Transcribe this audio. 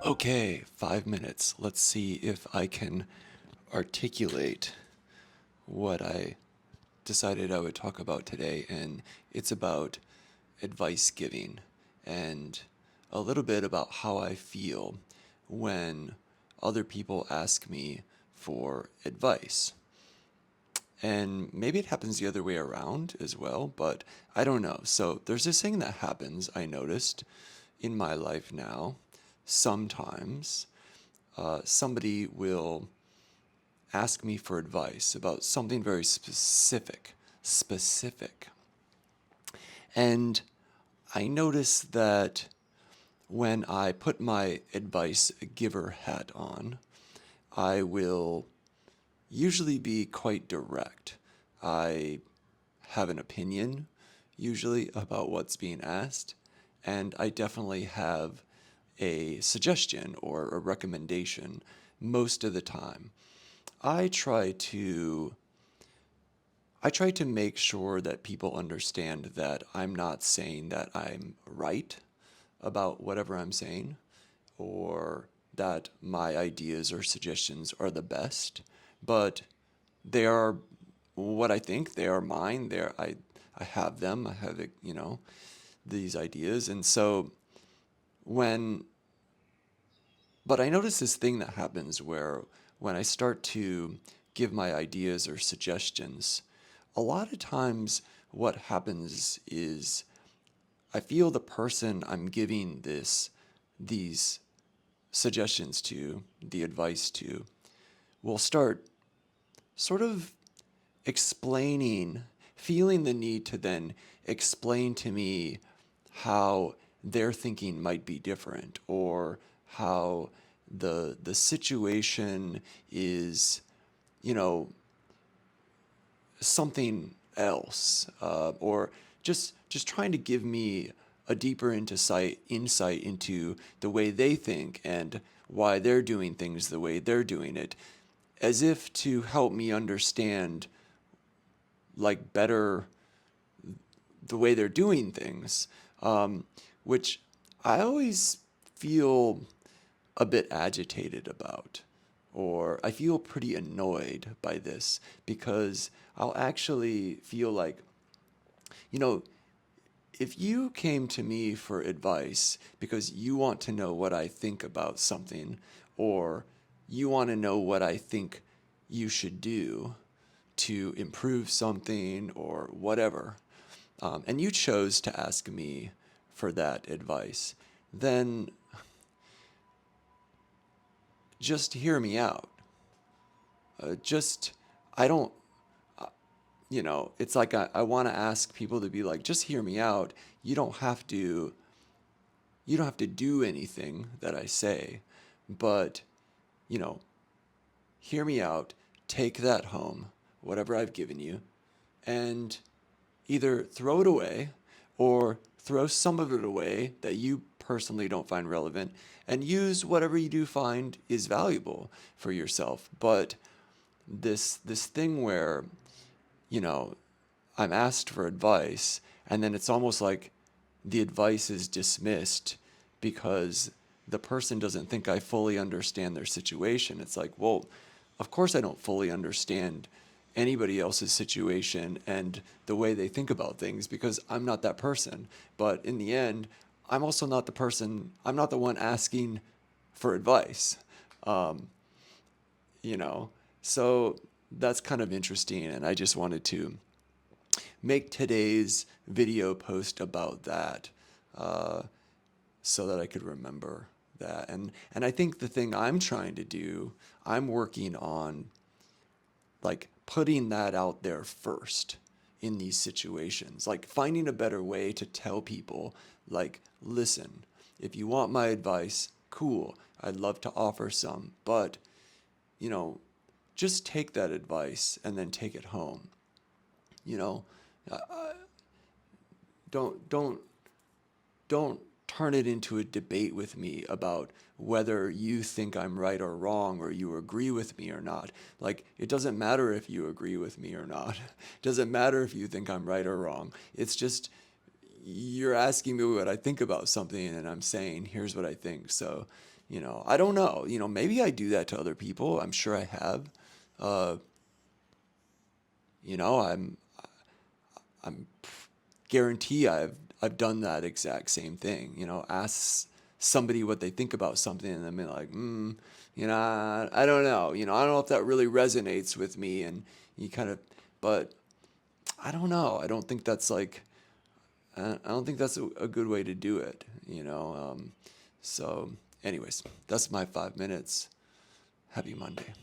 Okay, 5 minutes. Let's see if I can articulate what I decided I would talk about today. And it's about advice giving and a little bit about how I feel when other people ask me for advice. And maybe it happens the other way around as well, but I don't know. So there's this thing that happens, I noticed in my life now. Sometimes somebody will ask me for advice about something very specific. And I notice that when I put my advice giver hat on, I will usually be quite direct. I have an opinion, usually, about what's being asked, and I definitely have a suggestion or a recommendation most of the time. I try to I try to make sure that people understand that I'm not saying that I'm right about whatever I'm saying or that my ideas or suggestions are the best, but they are what I think. They are mine. I have them. I have these ideas, and so when but I notice this thing that happens where when I start to give my ideas or suggestions, a lot of times what happens is I feel the person I'm giving these suggestions to, the advice to, will start sort of explaining, feeling the need to then explain to me how their thinking might be different or how the situation is, you know, something else, or just trying to give me a deeper insight into the way they think and why they're doing things the way they're doing it, as if to help me understand like better the way they're doing things, which I always feel a bit agitated about, or I feel pretty annoyed by this because I'll actually feel like, you know, if you came to me for advice because you want to know what I think about something, or you want to know what I think you should do to improve something or whatever, and you chose to ask me for that advice, then just hear me out. Just, I don't, it's like I want to ask people to be like, just hear me out. You don't have to, you don't have to do anything that I say, but, you know, hear me out, take that home, whatever I've given you, and either throw it away or throw some of it away that you personally don't find relevant and use whatever you do find is valuable for yourself. But this thing where, you know, I'm asked for advice and then it's almost like the advice is dismissed because the person doesn't think I fully understand their situation. It's like, well, of course I don't fully understand anybody else's situation and the way they think about things because I'm not that person. But in the end, I'm also not the person, I'm not the one asking for advice. Um, you know, so that's kind of interesting. And I just wanted to make today's video post about that, uh, so that I could remember that. And I think the thing I'm trying to do, I'm working on like putting that out there first in these situations, like finding a better way to tell people, like, listen, if you want my advice, cool, I'd love to offer some, but, you know, just take that advice and then take it home. You know, uh, don't don't don't turn it into a debate with me about whether you think I'm right or wrong or you agree with me or not. Like, it doesn't matter if you agree with me or not. It doesn't matter if you think I'm right or wrong. It's just you're asking me what I think about something and I'm saying, here's what I think. So I don't know. Maybe I do that to other people. I'm sure I have. Uh, you know, I'm guarantee I've done that exact same thing. Ask somebody what they think about something, and then be like, I don't know. I don't know if that really resonates with me, and you kind of, but I don't know. I don't think that's like, I don't think that's a good way to do it. So, anyways, that's my 5 minutes. Happy Monday.